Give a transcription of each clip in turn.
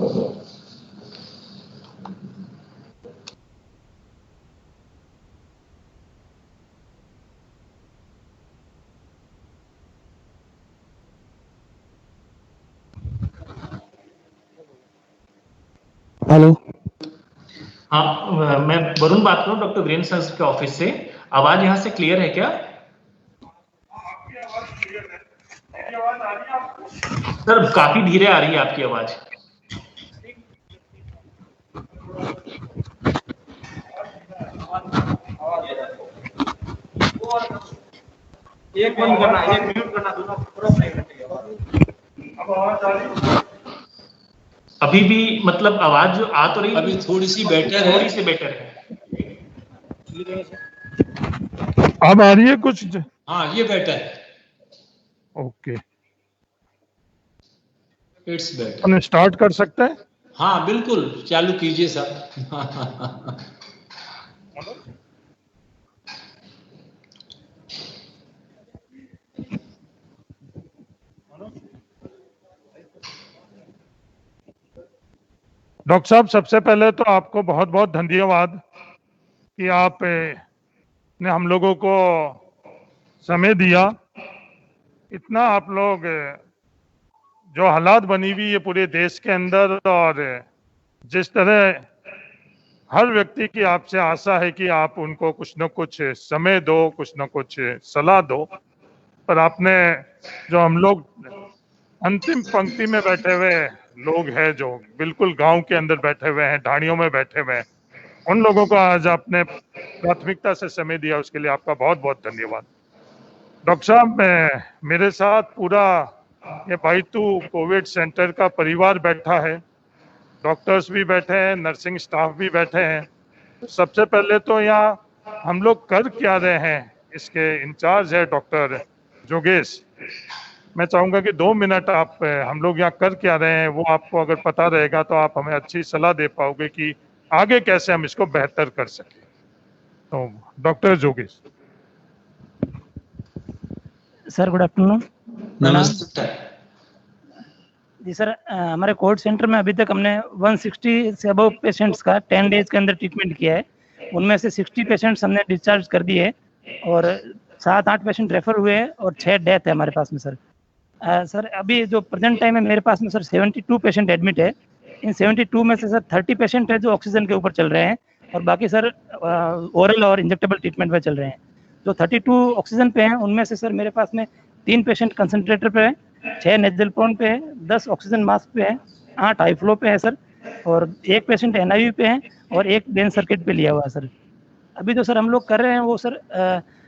Hello, हाँ, मैं वरुण बात कर रहा हूँ डॉक्टर वीरेंद्र सर के ऑफिस से। आवाज यहाँ से क्लियर है क्या? सर काफी धीरे आ रही है आपकी आवाज। एक बंद करना, एक म्यूट करना, दोनों क्रॉस नहीं कटेगा। अब आवाज आ रही है? अभी भी मतलब आवाज जो आ तो रही, अभी थोड़ी सी बेटर है, थोड़ी सी बेटर है। अब आ रही है कुछ? हाँ ये बेटर है, okay, it's better. Upon start कर सकते हैं? हाँ बिल्कुल, चालू कीजिए साहब। डॉक्टर साहब, सबसे पहले तो आपको बहुत बहुत धन्यवाद कि आप ने हम लोगों को समय दिया। इतना आप लोग जो हालात बनी हुई है पूरे देश के अंदर, और जिस तरह हर व्यक्ति की आपसे आशा है कि आप उनको कुछ न कुछ समय दो, कुछ न कुछ सलाह दो, पर आपने जो हम लोग अंतिम पंक्ति में बैठे हुए लोग हैं, जो बिल्कुल गांव के अंदर बैठे हुए हैं, ढाणियों में बैठे हुए हैं, उन लोगों को आज आपने प्राथमिकता से समय दिया, उसके लिए आपका बहुत बहुत धन्यवाद। डॉक्टर साहब, मेरे साथ पूरा ये बाइतू कोविड सेंटर का परिवार बैठा है, डॉक्टर्स भी बैठे हैं, नर्सिंग स्टाफ भी बैठे हैं। तो सबसे पहले तो यहाँ हम लोग कर क्या रहे हैं, इसके इंचार्ज है डॉक्टर जोगेश। मैं चाहूँगा कि 2 मिनट आप हम लोग यहाँ कर क्या रहे हैं वो आपको अगर पता रहेगा तो आप हमें अच्छी सलाह दे पाओगे कि आगे कैसे हम इसको बेहतर कर सकें। तो डॉक्टर जोगेश। Sir good afternoon. नमस्ते जी सर, हमारे कोविड सेंटर में अभी तक हमने 160 से अबव पेशेंट्स का 10 डेज के अंदर ट्रीटमेंट किया है। उनमें से 60 पेशेंट्स हमने डिस्चार्ज कर दिए और 7-8 पेशेंट रेफर हुए हैं और 6 डेथ है हमारे पास में सर। सर अभी जो प्रेजेंट टाइम है मेरे पास में सर 72 पेशेंट एडमिट है। इन 72 में से सर 30 पेशेंट है जो ऑक्सीजन के ऊपर चल रहे हैं और बाकी सर ओरल और इंजेक्टेबल ट्रीटमेंट पे चल रहे हैं। जो 32 ऑक्सीजन पे हैं उनमें से सर मेरे पास में 3 पेशेंट कंसनट्रेटर पे है, 6 नेजल प्रोन पे है, 10 ऑक्सीजन मास्क पे है, 8 हाई फ्लो पे है सर, और 1 पेशेंट NIV पे है और 1 बेन सर्किट पे लिया हुआ है सर। अभी जो सर हम लोग कर रहे हैं वो सर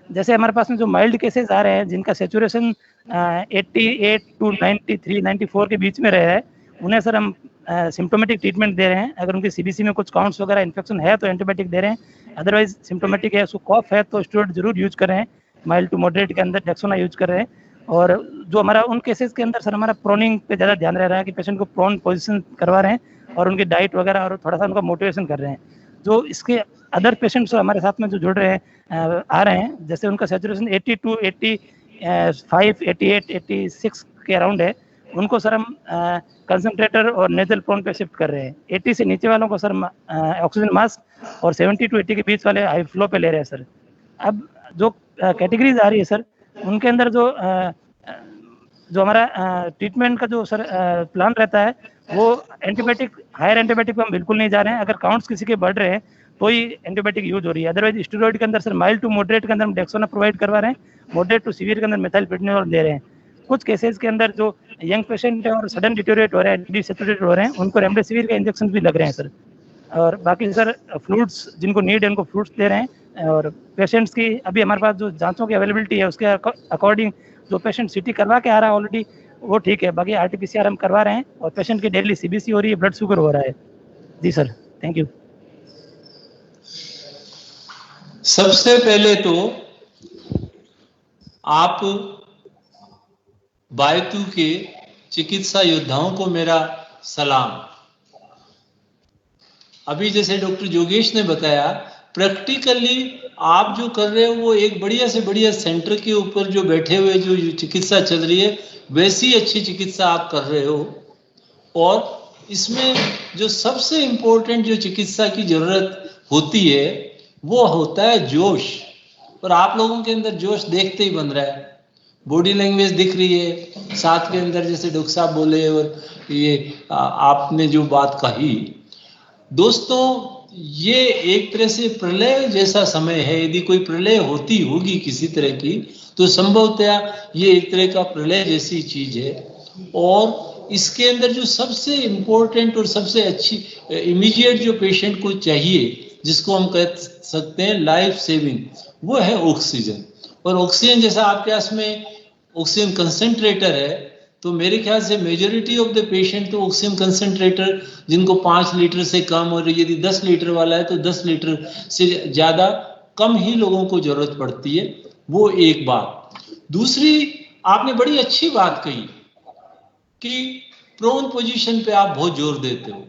जैसे हमारे पास में जो माइल्ड केसेस आ रहे हैं जिनका सेचुरेशन 88 to 93, 94 के बीच में रह है, उन्हें सर हम सिम्टोमेटिक ट्रीटमेंट दे रहे हैं। अगर उनकी CBC में कुछ काउंट्स वगैरह इन्फेक्शन है तो एंटीबायोटिक दे रहे हैं, अदरवाइज सिम्टोमेटिक है, उसको कॉफ है तो स्टेरॉइड जरूर यूज कर रहे हैं, माइल्ड टू मॉडरेट के अंदर डेक्सोना यूज कर रहे हैं। और जो हमारा उन केसेस के अंदर सर हमारा प्रोनिंग पे ज़्यादा ध्यान रह रहा है कि पेशेंट को प्रोन पोजीशन करवा रहे हैं और उनकी डाइट वगैरह और थोड़ा सा उनका मोटिवेशन कर रहे हैं। जो इसके अदर पेशेंट्स हमारे साथ में जो जुड़ रहे हैं आ रहे हैं, जैसे उनका सेचुरेशन 82, 85, 88, 86 के अराउंड है, उनको सर हम कंसंट्रेटर और नेजल प्रोन पे शिफ्ट कर रहे हैं। 80 से नीचे वालों को सर ऑक्सीजन मास्क और 70 to 80 के बीच वाले हाई फ्लो पे ले रहे हैं सर। अब जो कैटेगरीज आ रही है सर उनके अंदर जो हमारा ट्रीटमेंट का जो सर प्लान रहता है वो एंटीबायोटिक, हायर एंटीबायोटिक पे हम बिल्कुल नहीं जा रहे हैं। अगर काउंट्स किसी के बढ़ रहे हैं तो ही एंटीबायोटिक यूज हो रही है, अदरवाइज स्टेरॉइड के अंदर सर माइल्ड टू मॉडरेट के अंदर हम डेक्सोना प्रोवाइड करवा रहे हैं, मॉडरेट टू सीवियर के अंदर मेथाइलप्रिडोनिल दे रहे हैं। कुछ केसेस के अंदर जो यंग पेशेंट है और सडन डिटोरेट हो रहे हैं, डिसेचुरेट हो रहे हैं, उनको रेमडेसिविर के इंजेक्शन भी लग रहे हैं सर। और बाकी सर फ्लूइड्स जिनको नीड है उनको फ्लूइड्स दे रहे हैं। और पेशेंट्स की अभी हमारे पास जो जांचों की अवेलेबिलिटी है उसके अकॉर्डिंग जो पेशेंट CT करवा के आ रहा है ऑलरेडी वो ठीक है, बाकी RT-PCR हम करवा रहे हैं और पेशेंट की डेली CBC हो रही है, ब्लड शुगर हो रहा है। जी सर, थैंक यू। सबसे पहले तो आप बायतू के चिकित्सा योद्धाओं को मेरा सलाम। अभी जैसे डॉक्टर जोगेश ने बताया, प्रैक्टिकली आप जो कर रहे हो वो एक बढ़िया से बढ़िया सेंटर के ऊपर जो बैठे हुए जो चिकित्सा चल रही है वैसी अच्छी चिकित्सा आप कर रहे हो। और इसमें जो सबसे इम्पोर्टेंट जो चिकित्सा की जरूरत होती है वो होता है जोश, और आप लोगों के अंदर जोश देखते ही बन रहा है, बॉडी लैंग्वेज दिख रही है, साथ के अंदर जैसे डॉक्टर साहब बोले और ये आपने जो बात कही। दोस्तों ये एक तरह से प्रलय जैसा समय है, यदि कोई प्रलय होती होगी किसी तरह की तो संभवतया ये एक तरह का प्रलय जैसी चीज है। और इसके अंदर जो सबसे इम्पोर्टेंट और सबसे अच्छी इमीडिएट जो पेशेंट को चाहिए, जिसको हम कह सकते हैं लाइफ सेविंग, वो है ऑक्सीजन। और ऑक्सीजन जैसा आपके पास में ऑक्सीजन कंसंट्रेटर है, तो मेरे ख्याल से मेजोरिटी ऑफ द पेशेंट तो ऑक्सीजन कंसंट्रेटर जिनको 5 लीटर से कम, और यदि 10 लीटर वाला है तो 10 लीटर से ज़्यादा कम ही लोगों को जरूरत पड़ती है। वो एक बात। दूसरी, आपने बड़ी अच्छी बात कही कि प्रोन पोजीशन पे आप बहुत जोर देते हो।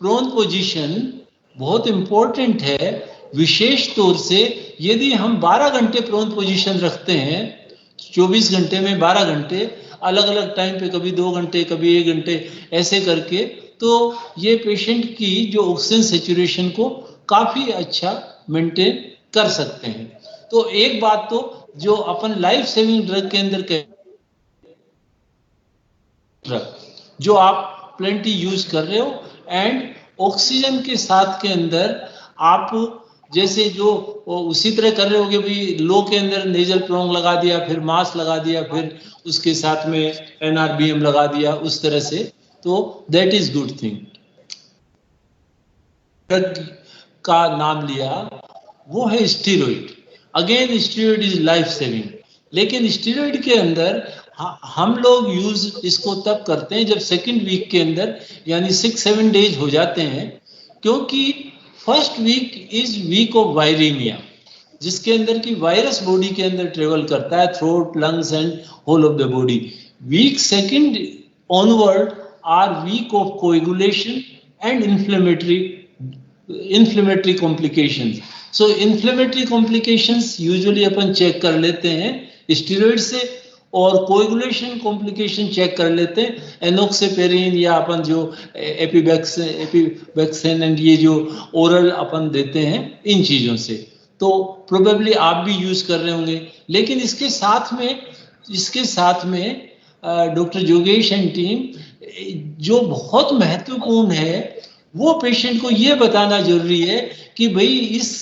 प्रोन पोजीशन बहुत इंपॉर्टेंट है, विशेष तौर से यदि हम 12 घंटे प्रोन पोजीशन रखते हैं, 24 घंटे में 12 घंटे अलग अलग टाइम पे, कभी 2 घंटे कभी 1 घंटे ऐसे करके, तो ये पेशेंट की जो ऑक्सीजन सैचुरेशन को काफी अच्छा मेंटेन कर सकते हैं। तो एक बात तो जो अपन लाइफ सेविंग ड्रग के अंदर जो आप प्लेंटी यूज कर रहे हो, एंड ऑक्सीजन के साथ के अंदर आप जैसे जो उसी तरह कर रहे होगे, भाई लो के अंदर नेजल प्रोंग लगा दिया, फिर मास्क लगा दिया, फिर उसके साथ में एनआरबीएम लगा दिया, उस तरह से, तो that is good thing. Drug का नाम लिया वो है steroid. Again steroid is life saving, लेकिन स्टीरॉइड के अंदर हम लोग यूज इसको तब करते हैं जब सेकंड वीक के अंदर, यानी 6-7 डेज हो जाते हैं, क्योंकि first week is week of viraemia, जिसके अंदर की वायरस बॉडी के अंदर ट्रेवल करता है, throat, lungs and whole of the body. Week second onward are week of coagulation and inflammatory complications. So inflammatory complications usually अपन चेक कर लेते हैं स्टीरॉइड से, और कोएगुलेशन कॉम्प्लिकेशन चेक कर लेते हैं एनोक्सेपेरिन या अपन जो एपिवैक्सिन एंड ये जो ओरल अपन देते हैं, इन चीजों से। तो प्रोबेबली आप भी यूज कर रहे होंगे। लेकिन इसके साथ में डॉक्टर योगेश एंड टीम, जो बहुत महत्वपूर्ण है वो पेशेंट को ये बताना जरूरी है कि भाई इस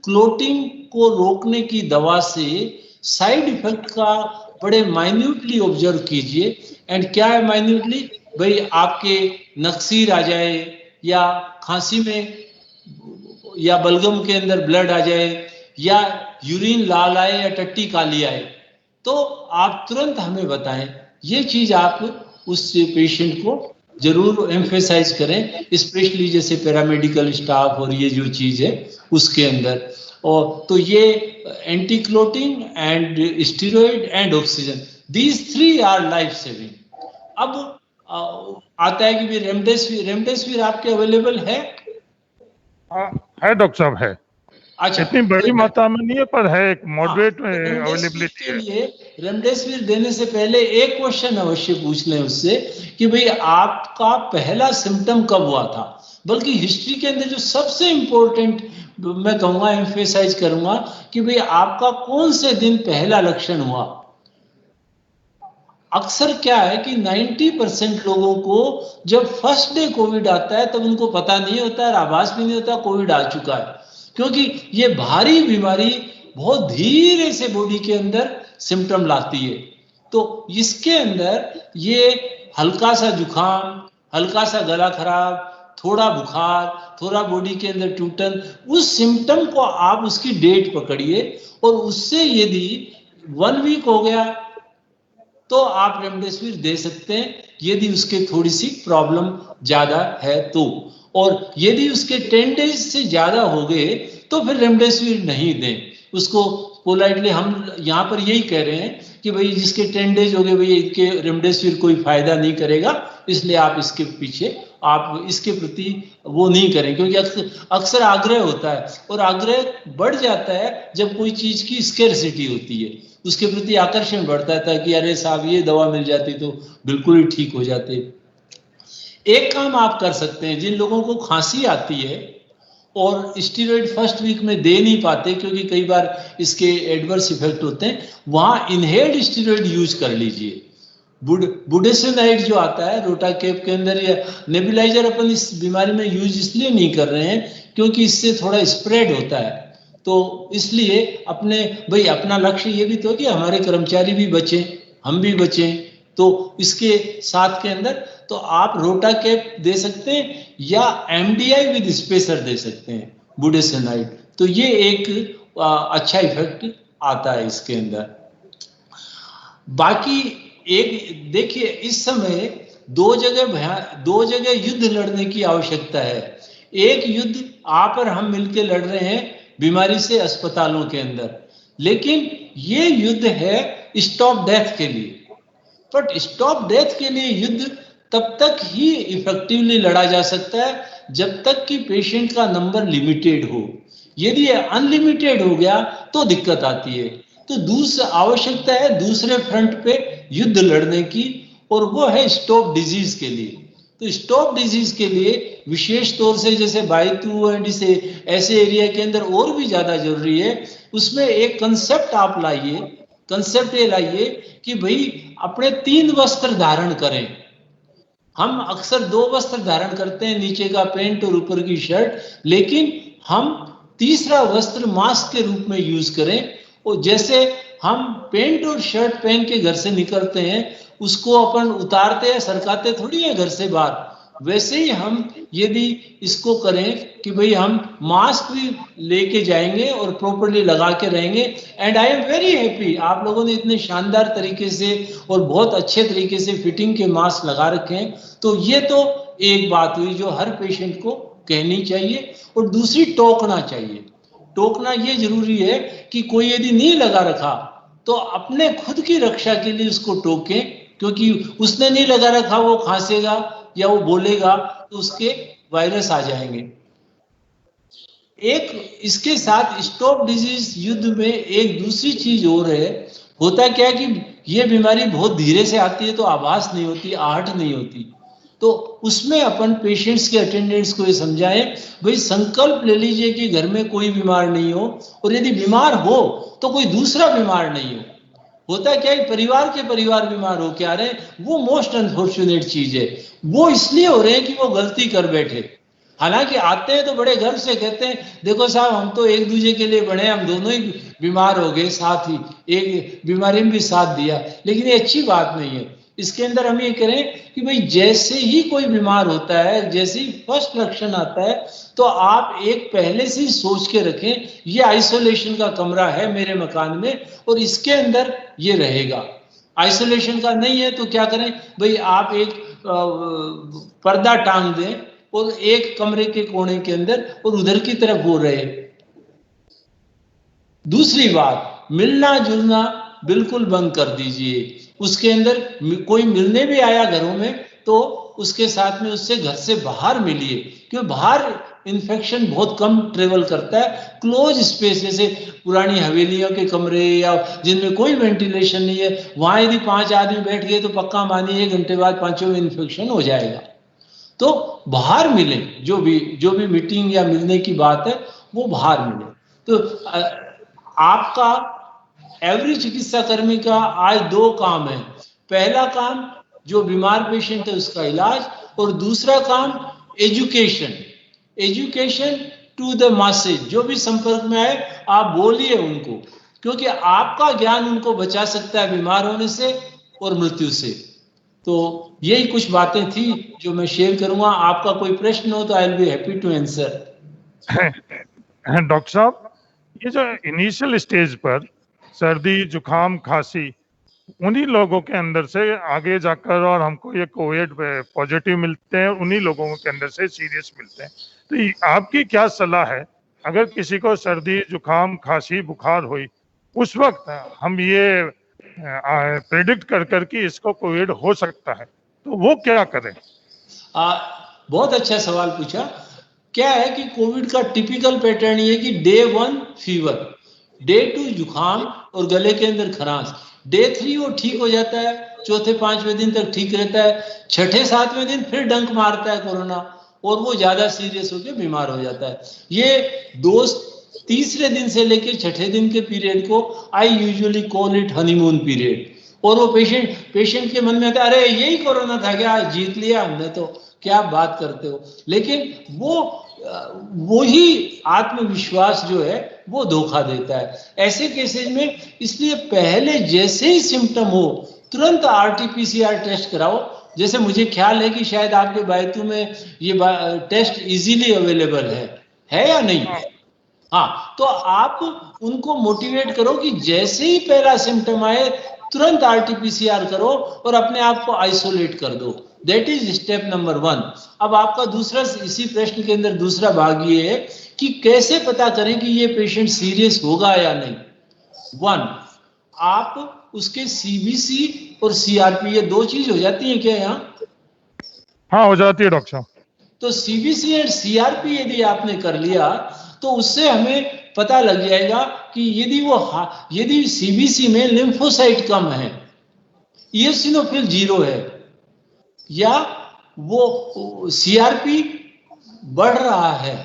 क्लोटिंग को रोकने की दवा से साइड इफेक्ट का बड़े माइन्यूटली ऑब्जर्व कीजिए। एंड क्या है माइन्यूटली? भाई आपके नक्सीर आ जाए, या खांसी में या बलगम के अंदर ब्लड आ जाए, या यूरिन लाल आए या टट्टी काली आए, तो आप तुरंत हमें बताएं। ये चीज आप उस पेशेंट को जरूर एम्फेसाइज करें, स्पेशली जैसे पैरामेडिकल स्टाफ और ये जो चीज है उसके अंदर। और तो ये anti clotting and steroid and oxygen, these 3 our life saving. अब आता है कि रेमडेसिविर आपके अवेलेबल है? है डॉक्टर साहब, है। अच्छा, इतनी बड़ी मात्रा में नहीं है, पर है एक मॉडरेट अवेलेबिलिटी के है। लिए रेमडेसिविर देने से पहले एक क्वेश्चन अवश्य पूछ लें उससे कि भाई आपका पहला सिम्टम कब हुआ था। बल्कि हिस्ट्री के अंदर जो सबसे इंपॉर्टेंट मैं कहूंगा, एम्फेसाइज करूंगा कि भाई आपका कौन से दिन पहला लक्षण हुआ। अक्सर क्या है कि 90% लोगों को जब फर्स्ट डे कोविड आता है तब उनको पता नहीं होता है, आभास भी नहीं होता कोविड आ चुका है, क्योंकि ये भारी बीमारी बहुत धीरे से बॉडी के अंदर सिम्टम लाती है। तो इसके अंदर ये हल्का सा जुकाम, हल्का सा गला खराब, थोड़ा बुखार, थोड़ा बॉडी के अंदर टूटन, उस सिम्टम को आप उसकी डेट पकड़िए, और उससे यदि 1 वीक हो गया तो आप रेमडेसिविर दे सकते हैं, यदि उसके थोड़ी सी प्रॉब्लम ज्यादा है तो। और यदि उसके 10 डेज से ज्यादा हो गए तो फिर रेमडेसिविर नहीं दें उसको। पोलाइटली हम यहाँ पर यही कह रहे हैं कि भाई जिसके 10 डेज हो गए, भाई इसके रेमडेसिविर कोई फायदा नहीं करेगा, इसलिए आप इसके पीछे आप इसके प्रति वो नहीं करें, क्योंकि अक्सर आग्रह होता है, और आग्रह बढ़ जाता है जब कोई चीज की स्केर्सिटी होती है, उसके प्रति आकर्षण बढ़ता था कि अरे साहब ये दवा मिल जाती तो बिल्कुल ही ठीक हो जाते। एक काम आप कर सकते हैं, जिन लोगों को खांसी आती है और स्टीरॉइड फर्स्ट वीक में दे नहीं पाते क्योंकि कई बार इसके एडवर्स इफेक्ट होते हैं, वहां इनहेल्ड स्टीरॉइड यूज कर लीजिए। बुडेसेनाइड जो आता है रोटाकेप के अंदर, या नेबुलाइजर अपन इस बीमारी में यूज इसलिए नहीं कर रहे हैं क्योंकि इससे थोड़ा स्प्रेड होता है, तो इसलिए भाई अपना लक्ष्य ये भी तो कि हमारे कर्मचारी भी बचें, हम भी बचें, तो इसके साथ के अंदर तो आप रोटाकेप दे सकते हैं या एमडीआई विद स्पेसर दे सकते हैं, बुडेसेनाइड, तो ये एक अच्छा इफेक्ट आता है इसके अंदर। बाकी एक देखिए, इस समय दो जगह युद्ध लड़ने की आवश्यकता है। एक युद्ध आप और हम मिलकर लड़ रहे हैं बीमारी से अस्पतालों के अंदर, लेकिन ये युद्ध है स्टॉप डेथ के लिए। बट स्टॉप डेथ के लिए युद्ध तब तक ही इफेक्टिवली लड़ा जा सकता है जब तक कि पेशेंट का नंबर लिमिटेड हो। यदि अनलिमिटेड हो गया तो दिक्कत आती है। तो दूसरा आवश्यकता है दूसरे फ्रंट पे युद्ध लड़ने की, और वो है स्टॉप डिजीज के लिए। तो स्टॉप डिजीज के लिए विशेष तौर से जैसे बायतू एंड ऐसे एरिया के अंदर और भी ज्यादा जरूरी है, उसमें एक कंसेप्ट आप लाइए। कंसेप्ट ये लाइए कि भाई अपने 3 वस्त्र धारण करें। हम अक्सर 2 वस्त्र धारण करते हैं, नीचे का पैंट और ऊपर की शर्ट, लेकिन हम तीसरा वस्त्र मास्क के रूप में यूज करें। और जैसे हम पैंट और शर्ट पहन के घर से निकलते हैं, उसको अपन उतारते हैं, सरकाते थोड़ी है घर से बाहर, वैसे ही हम यदि इसको करें कि भाई हम मास्क भी लेके जाएंगे और प्रॉपर्ली लगा के रहेंगे। And I am very happy, आप लोगों ने इतने शानदार तरीके से और बहुत अच्छे तरीके से फिटिंग के मास्क लगा रखे हैं। तो ये तो एक बात हुई जो हर पेशेंट को कहनी चाहिए। और दूसरी, टोकना चाहिए। टोकना ये जरूरी है कि कोई यदि नहीं लगा रखा तो अपने खुद की रक्षा के लिए उसको टोकें, क्योंकि उसने नहीं लगा रखा, वो खांसेगा या वो बोलेगा तो उसके वायरस आ जाएंगे। एक इसके साथ स्टॉप डिजीज युद्ध में एक दूसरी चीज और है। होता क्या है कि ये बीमारी बहुत धीरे से आती है, तो आवाज नहीं होती, आहट नहीं होती। तो उसमें अपन पेशेंट्स के अटेंडेंट्स को ये समझाएं, भाई संकल्प ले लीजिए कि घर में कोई बीमार नहीं हो, और यदि बीमार हो तो कोई दूसरा बीमार नहीं हो। होता क्या है, परिवार बीमार हो क्या रहे, वो मोस्ट अनफॉर्चुनेट चीज है। वो इसलिए हो रहे हैं कि वो गलती कर बैठे। हालांकि आते हैं तो बड़े गर्व से कहते हैं, देखो साहब हम तो एक दूसरे के लिए बने, हम दोनों ही बीमार हो गए, साथ ही एक बीमारी में भी साथ दिया। लेकिन ये अच्छी बात नहीं है। इसके अंदर हम ये करें कि भाई जैसे ही कोई बीमार होता है, जैसे ही फर्स्ट लक्षण आता है, तो आप एक पहले से ही सोच के रखें, ये आइसोलेशन का कमरा है मेरे मकान में और इसके अंदर ये रहेगा। आइसोलेशन का नहीं है तो क्या करें, भाई आप एक पर्दा टांग दें और एक कमरे के कोने के अंदर और उधर की तरफ वो रहे। दूसरी बात, मिलना जुलना बिल्कुल बंद कर दीजिए। उसके अंदर कोई मिलने भी आया घरों में तो उसके साथ में उससे घर से बाहर मिलिए, क्योंकि बाहर इन्फेक्शन बहुत कम ट्रेवल करता है। क्लोज स्पेस जैसे पुरानी हवेलियों के कमरे या जिनमें कोई वेंटिलेशन नहीं है, वहां यदि 5 आदमी बैठ गए तो पक्का मानिए 1 घंटे बाद 5 में इन्फेक्शन हो जाएगा। तो बाहर मिले, जो भी मीटिंग या मिलने की बात है वो बाहर मिले। तो आपका एवरी चिकित्सा कर्मी का आज 2 काम है। पहला काम जो बीमार पेशेंट है उसका इलाज, और दूसरा काम एजुकेशन टू द मासेज। जो भी संपर्क में आए आप बोलिए उनको, क्योंकि आपका ज्ञान उनको बचा सकता है बीमार होने से और मृत्यु से। तो यही कुछ बातें थी जो मैं शेयर करूंगा। आपका कोई प्रश्न हो तो I will be happy to answer. Doctor साहब, ये जो इनिशियल स्टेज पर सर्दी जुकाम खांसी, उन्हीं लोगों के अंदर से आगे जाकर और हमको ये कोविड पॉजिटिव मिलते हैं, उन्हीं लोगों के अंदर से सीरियस मिलते हैं। तो आपकी क्या सलाह है, अगर किसी को सर्दी जुकाम खांसी बुखार हुई, उस वक्त हम ये प्रेडिक्ट कर कि इसको कोविड हो सकता है, तो वो क्या करें? बहुत अच्छा सवाल पूछा। क्या है कि कोविड का टिपिकल पैटर्न ये कि डे 1 फीवर, डे 2 जुकाम और गले के अंदर खरांश, डे 3 वो ठीक हो जाता है चौथे 5वें दिन तक ठीक रहता है, छठे 7वें दिन फिर डंक मारता है कोरोना और वो ज्यादा सीरियस होकर बीमार हो जाता है। ये तीसरे दिन से लेकर छठे दिन के पीरियड को I usually call it honeymoon period. और वो पेशेंट के मन में आता है अरे यही कोरोना था क्या, जीत लिया हमने तो, क्या बात करते हो। लेकिन वो ही आत्मविश्वास जो है वो धोखा देता है ऐसे केसेज में। इसलिए पहले जैसे ही सिम्टम हो तुरंत RT-PCR टेस्ट कराओ। जैसे मुझे ख्याल है कि शायद आपके बैतू में ये टेस्ट इजीली अवेलेबल है या नहीं? हाँ, तो आप उनको मोटिवेट करो कि जैसे ही पहला सिम्टम आए तुरंत RT-PCR करो और अपने आप को आइसोलेट कर दो। That is step number 1। अब आपका दूसरा, इसी प्रश्न के अंदर दूसरा भाग ये है कि कैसे पता करें कि ये पेशेंट सीरियस होगा या नहीं। 1, आप उसके CBC और CRP, ये 2 चीज हो जाती है क्या यहाँ? हाँ, हो जाती है डॉक्टर साहब। तो CBC और CRP यदि आपने कर लिया तो उससे हमें पता लग जाएगा कि यदि CBC में लिम्फोसाइट कम है, इयोसिनोफिल 0 है, या वो CRP बढ़ रहा है,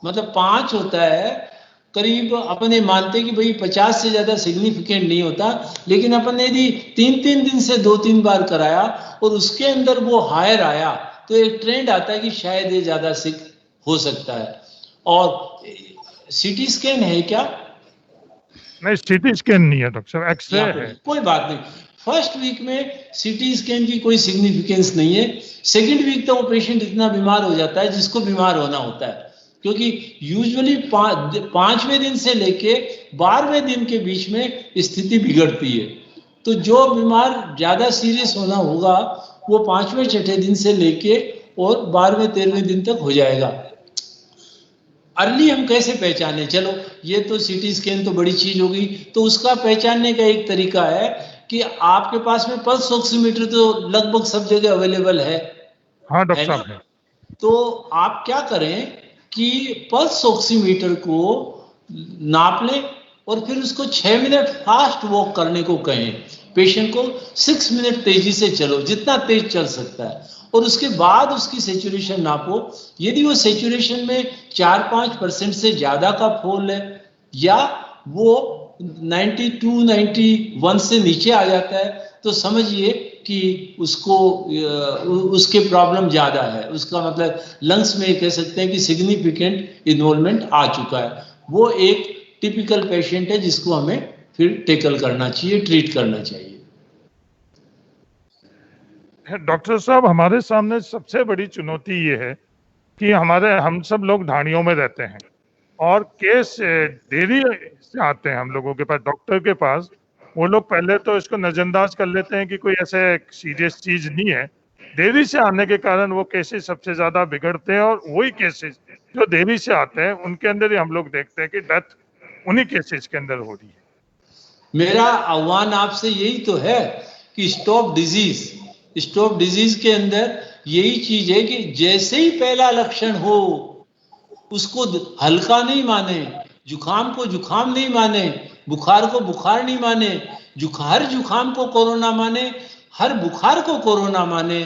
मतलब 5 होता है करीब, अपने मानते कि भाई 50 से ज्यादा सिग्निफिकेंट नहीं होता, लेकिन अपन ने यदि 3-3 दिन से 2-3 बार कराया और उसके अंदर वो हायर आया तो एक ट्रेंड आता है कि शायद ये ज्यादा सिक हो सकता है। और CT स्कैन है क्या? नहीं, CT स्कैन नहीं है डॉक्टर साहब, एक्सरे है। कोई बात नहीं, फर्स्ट वीक में CT स्कैन की कोई सिग्निफिकेंस नहीं है। सेकेंड वीक तो वो पेशेंट इतना बीमार हो जाता है जिसको बीमार होना होता है, क्योंकि यूजुअली 5वें दिन से लेके 12वें दिन के बीच में स्थिति बिगड़ती है। तो जो बीमार ज्यादा सीरियस होना होगा वो 5वें 6ठे दिन से लेके और 12वें 13वें दिन तक हो जाएगा। अर्ली हम कैसे पहचाने? चलो ये तो CT स्कैन तो बड़ी चीज होगी, तो उसका पहचानने का एक तरीका है कि आपके पास में पल्स ऑक्सीमीटर तो लगभग सब जगह अवेलेबल है। हाँ डॉक्टर साहब है। तो आप क्या करें कि पल्स ऑक्सीमीटर को नाप लें और फिर उसको 6 मिनट फास्ट वॉक करने को कहें। पेशेंट को 6 मिनट तेजी से चलो, जितना तेज चल सकता है, और उसके बाद उसकी सैचुरेशन नापो। यदि वो सैचुरेशन में 4-5% से ज्यादा का फॉल है या वो 92-91 से नीचे आ जाता है तो समझिए कि उसके प्रॉब्लम ज्यादा है। उसका मतलब लंग्स में कह सकते हैं कि सिग्निफिकेंट इन्वॉल्वमेंट आ चुका है। वो एक टिपिकल पेशेंट है जिसको हमें फिर टेकल करना चाहिए, ट्रीट करना चाहिए। डॉक्टर साहब, हमारे सामने सबसे बड़ी चुनौती ये है कि हम सब लोग ढाणियों में रहते हैं और केस देरी से आते हैं हम लोगों के पास, डॉक्टर के पास। वो लोग पहले तो इसको नजरअंदाज कर लेते हैं कि कोई ऐसे सीरियस चीज नहीं है। देरी से आने के कारण वो केसेस सबसे ज्यादा बिगड़ते हैं और वही केसेस जो देरी से आते हैं उनके अंदर ही हम लोग देखते हैं कि डेथ उन्हीं केसेस के अंदर हो रही है। मेरा आह्वान आपसे यही तो है कि स्टॉप डिजीज के अंदर यही चीज है कि जैसे ही पहला लक्षण हो उसको हल्का नहीं माने, जुकाम को जुकाम नहीं माने, बुखार को बुखार नहीं माने, हर जुकाम को कोरोना माने, हर बुखार को कोरोना माने।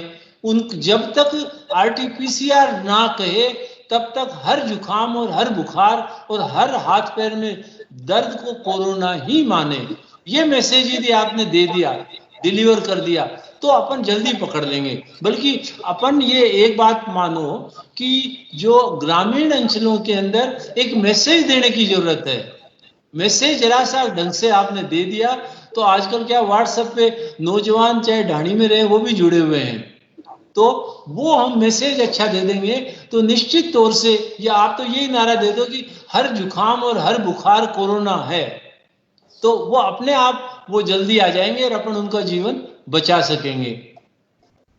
जब तक RT-PCR ना कहे तब तक हर जुकाम और हर बुखार और हर हाथ पैर में दर्द को कोरोना ही माने। ये मैसेज यदि आपने दे दिया, डिलीवर कर दिया, तो अपन जल्दी पकड़ लेंगे। बल्कि अपन ये एक बात मानो कि जो ग्रामीण अंचलों के अंदर एक मैसेज देने की जरूरत है। मैसेज जरा सा ढंग से आपने दे दिया तो आजकल क्या व्हाट्सएप पे नौजवान चाहे ढाणी में रहे वो भी जुड़े हुए हैं, तो वो हम मैसेज अच्छा दे देंगे तो निश्चित तौर से, या आप तो यही नारा दे दो कि हर जुकाम और हर बुखार कोरोना है, तो वो अपने आप वो जल्दी आ जाएंगे और अपन उनका जीवन बचा सकेंगे।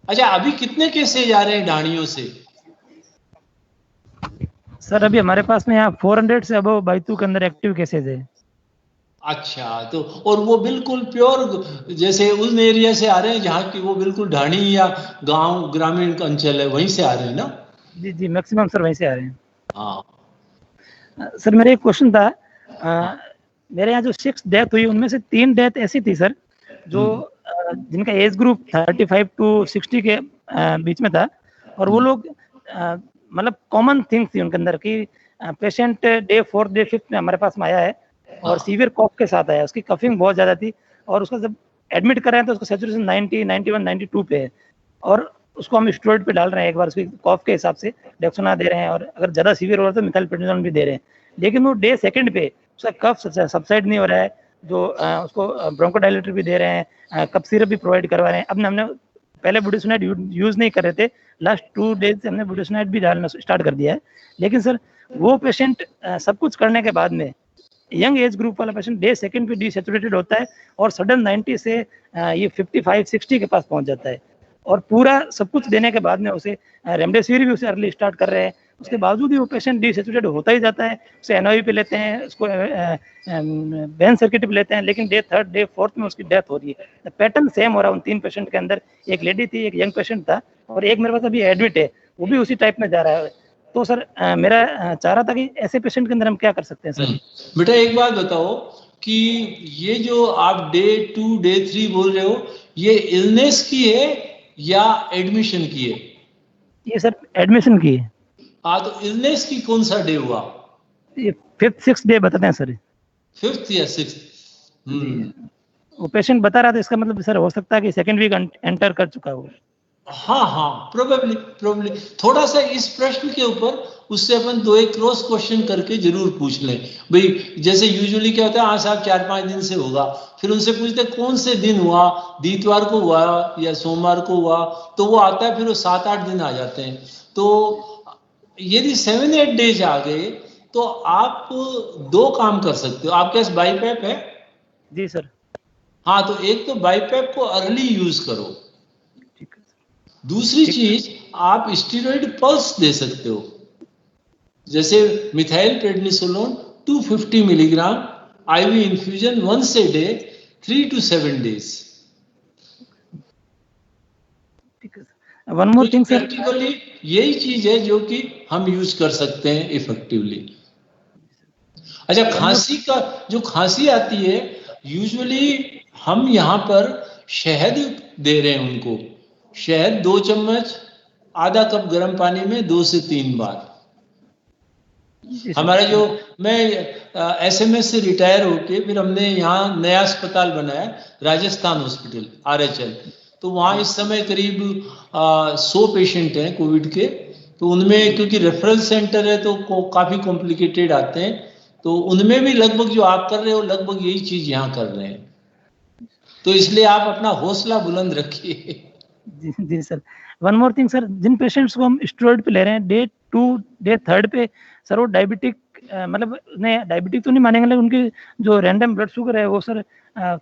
अच्छा, अभी कितने केसेज आ रहे हैं ढाणियों से? सर अभी हमारे पास में यहाँ 400 से अबव बैतू के अंदर एक्टिव केसेज है। अच्छा, तो और वो बिल्कुल प्योर जैसे उन एरिया से आ रहे हैं जहाँ की वो बिल्कुल ढाणी या गांव ग्रामीण का अंचल है, वहीं से आ रहे हैं ना? जी जी, मैक्सिमम सर वहीं से आ रहे हैं। हाँ सर मेरा एक क्वेश्चन था, मेरे यहाँ जो 6 डेथ हुई उनमें से 3 डेथ ऐसी थी सर जो जिनका एज ग्रुप 35 to 60 के बीच में था, और वो लोग मतलब कॉमन थिंग्स थी उनके अंदर कि पेशेंट डे 4 डे 5 में हमारे पास में आया है और सीवियर कॉफ के साथ आया, उसकी कफिंग बहुत ज़्यादा थी और उसका जब एडमिट कर रहे हैं तो उसका सैचुरेशन 90, 91, 92 पे है और उसको हम स्टेरॉइड पे डाल रहे हैं, एक बार उसकी कॉफ के हिसाब से डेक्सोना दे रहे हैं और अगर ज़्यादा सीवियर हो रहा है तो मिथाइलप्रेडनिसोन भी दे रहे हैं, लेकिन वो डे सेकंड पे उसका कफ सबसाइड नहीं हो रहा है, जो उसको ब्रोंकोडायलेटर भी दे रहे हैं, कफ सिरप भी प्रोवाइड करवा रहे हैं। अब हमने पहले बुटासूनाइड यूज़ नहीं कर रहे थे, लास्ट 2 डेज से हमने बुटासूनाइड भी डालना स्टार्ट कर दिया है, लेकिन सर वो पेशेंट सब कुछ करने के बाद में यंग एज ग्रुप वाला पेशेंट डे सेकंड पे डीसैचुरेटेड होता है और सडन 90 से ये 55-60 के पास पहुंच जाता है और पूरा सब कुछ देने के बाद में उसे रेमडेसिविर भी उसे अर्ली स्टार्ट कर रहे हैं, उसके बावजूद भी वो पेशेंट डीसैचुरेटेड होता ही जाता है, उसे एनओवी पे लेते हैं, उसको बैन सर्किट पे लेते हैं, लेकिन डे 3rd डे 4th में उसकी डेथ हो रही है। पैटर्न सेम हो रहा है उन 3 पेशेंट के अंदर, एक लेडी थी, एक यंग पेशेंट था और एक मेरे पास अभी एडमिट है, वो भी उसी टाइप में जा रहा है। तो सर मेरा चाह रहा था कि ऐसे पेशेंट के अंदर हम क्या कर सकते हैं सर? बेटा एक बात बताओ कि ये जो आप डे 2 डे 3 बोल रहे हो, ये इलनेस की है या एडमिशन की है? ये सर एडमिशन की है। हाँ, तो इलनेस की कौन सा डे हुआ? ये 5th 6th डे बताते हैं सर। 5th या 6th? वो पेशेंट बता रहा था, इसका मतलब सर हो सकता है कि सेकंड वीक एंटर कर चुका हो। हाँ, प्रोबेबली थोड़ा सा इस प्रश्न के ऊपर उससे अपन 2-1 क्रॉस क्वेश्चन करके जरूर पूछ लें भाई। जैसे यूजुअली क्या होता है, हाँ साहब 4-5 दिन से होगा, फिर उनसे पूछते कौन से दिन हुआ, दीतवार को हुआ या सोमवार को हुआ, तो वो आता है, फिर वो 7-8 दिन आ जाते हैं। तो यदि 7-8 डेज आ गए तो आप 2 काम कर सकते हो। आपके पास बाईपैप है? जी सर। हाँ, तो एक तो बाईपैप को अर्ली यूज करो, दूसरी चीज आप स्टीरॉइड पल्स दे सकते हो, जैसे methylprednisolone 250 milligram IV infusion once a day 3 to 7 days। One more thing sir, practically यही चीज है जो कि हम यूज कर सकते हैं इफेक्टिवली। अच्छा, खांसी का जो खांसी आती है, यूजुअली हम यहाँ पर शहद दे रहे हैं उनको। शहद 2 चम्मच आधा कप गर्म पानी में 2 से 3 बार। हमारा जो मैं एसएमएस से रिटायर होके फिर हमने यहाँ नया अस्पताल बनाया, राजस्थान हॉस्पिटल RHL, तो वहाँ इस समय करीब 100 पेशेंट हैं कोविड के। तो उनमें क्योंकि रेफरल सेंटर है तो काफी कॉम्प्लिकेटेड आते हैं, तो उनमें भी लगभग जो आप कर रहे हो लगभग यही चीज यहाँ कर रहे हैं। तो इसलिए आप अपना हौसला बुलंद रखिए। जी sir. One more thing sir, जिन पेशेंट्स को हम स्टेरॉइड पे ले रहे हैं डे 2 डे 3rd पे, सर वो डायबिटिक मतलब नहीं, डायबिटिक तो नहीं मानेंगे, लेकिन उनकी जो रैंडम ब्लड शुगर है वो सर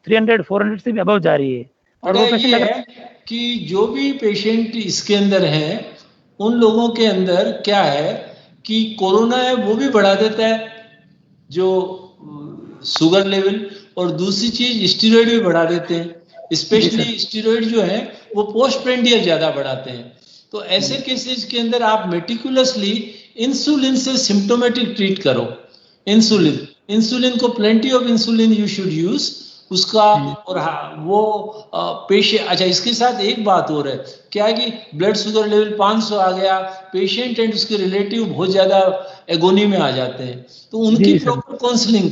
300-400 से भी अबव जा रही है। और वो पेशेंट है कि जो भी पेशेंट इसके अंदर हैं उन लोगों के अंदर क्या है कि कोरोना है वो भी बढ़ा देता है जो शुगर लेवल, और दूसरी चीज स्टीरॉइड भी बढ़ा देते हैं, स्पेशली स्टीरॉइड जो है वो पोस्ट प्रेंडियल ज्यादा बढ़ाते हैं। तो ऐसे केसेस के अंदर आप मेटिकुलसली इंसुलिन से सिम्टोमेटिक ट्रीट करो। इंसुलिन को plenty of insulin you should use उसका। और वो पेशेंट, अच्छा इसके साथ एक बात और है क्या कि ब्लड शुगर लेवल 500 आ गया, पेशेंट एंड उसके रिलेटिव बहुत ज्यादा एगोनी में आ जाते हैं, तो उनकी प्रॉपर काउंसलिंग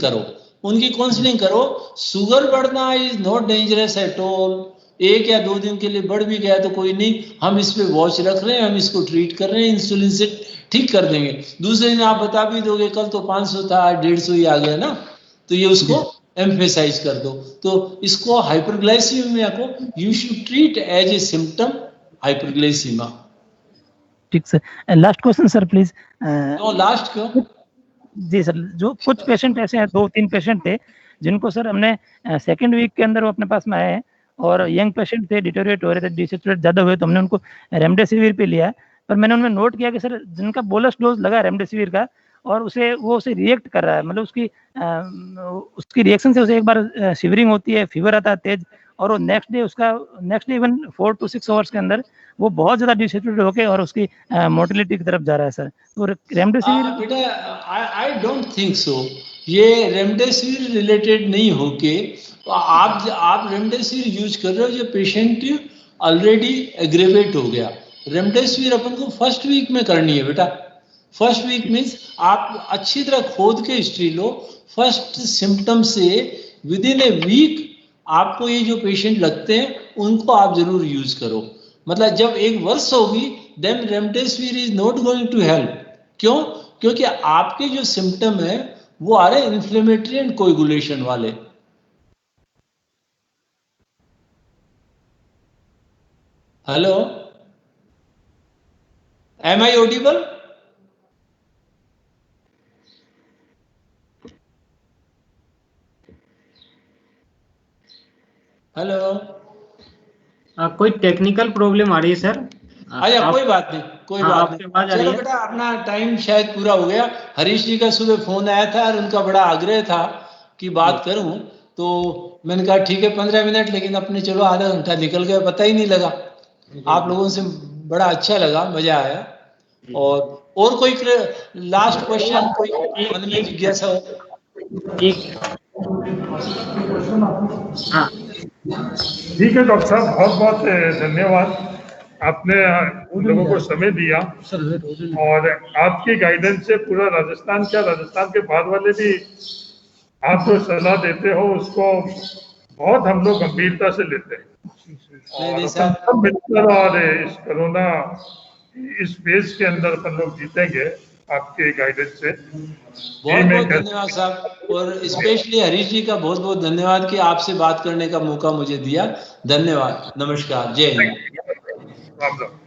करो। शुगर बढ़ना is not dangerous at all. 1 या 2 दिन के लिए बढ़ भी गया तो कोई नहीं, हम इस पे वॉच रख रहे हैं, हम इसको ट्रीट कर रहे हैं, इंसुलिन से ठीक कर देंगे। दूसरे दिन आप बता भी दोगे कल तो 500 था 150 ही आ गया ना, तो ये उसको एम्फेसाइज कर दो। तो इसको हाइपरग्लाइसीमिया को you should treat as a symptom hyperglycaemia. ठीक sir. Last question sir please. Last क्यों? जी सर, जो कुछ पेशेंट ऐसे हैं, 2-3 पेशेंट थे जिनको सर हमने सेकंड वीक के अंदर वो अपने पास में आए हैं और यंग पेशेंट थे, डिटोरिएट हो रहे थे, डिसैचुरेट ज़्यादा हुए, तो हमने उनको रेमडेसिविर पे लिया। पर मैंने उनमें नोट किया कि सर जिनका बोलस डोज लगा रेमडेसिविर का और उसे रिएक्ट कर रहा है, मतलब उसकी रिएक्शन से उसे एक बार शिवरिंग होती है, फीवर आता है तेज, और वो next day even 4 to 6 hours के अंदर वो बहुत ज्यादा डिसैचुरेट होके और उसकी मोर्टेलिटी की तरफ जा रहा है सर। तो रेमडेसिविर बेटा आई डोंट थिंक सो ये रेमडेसिविर रिलेटेड नहीं होके तो आप रेमडेसिविर यूज कर रहे हो, जो पेशेंट ऑलरेडी एग्रेवेट हो गया। रेमडेसिविर अपन को फर्स्ट वीक में करनी है बेटा। फर्स्ट वीक मीन्स आप अच्छी तरह खोद के हिस्ट्री लो। फर्स्ट सिम्टम से विद इन ए वीक आपको ये जो पेशेंट लगते हैं उनको आप जरूर यूज करो। मतलब जब 1 वर्ष होगी then remdesivir is not going to help. क्यों? क्योंकि आपके जो सिम्टम है वो आ रहे इन्फ्लेमेटरी एंड कोएगुलेशन वाले। Hello, am I audible? Hello, कोई टेक्निकल प्रॉब्लम आ रही है सर? अच्छा कोई बात नहीं, कोई बात नहीं। चलो बेटा, अपना टाइम शायद पूरा हो गया। हरीश जी का सुबह फोन आया था और उनका बड़ा आग्रह था कि बात करूं, तो मैंने कहा ठीक है 15 मिनट, लेकिन अपने चलो आधा घंटा निकल गया, पता ही नहीं लगा। आप लोगों से बड़ा अच्छा लगा, मजा आया। और कोई लास्ट क्वेश्चन, कोई मन में जिज्ञासा हो? हाँ ठीक है डॉक्टर साहब, बहुत बहुत धन्यवाद। आपने उन लोगों को समय दिया और आपकी गाइडेंस से पूरा राजस्थान, क्या राजस्थान के बाहर वाले भी आप जो सलाह देते हो उसको बहुत हम लोग गंभीरता से लेते हैं। और सब मिलकर और इस कोरोना इस फेज के अंदर अपन लोग जीतेंगे आपके गाइडेंस से। बहुत बहुत धन्यवाद साहब, और स्पेशली हरीश जी का बहुत बहुत धन्यवाद कि आपसे बात करने का मौका मुझे दिया। धन्यवाद, नमस्कार, जय हिंद। राम राम।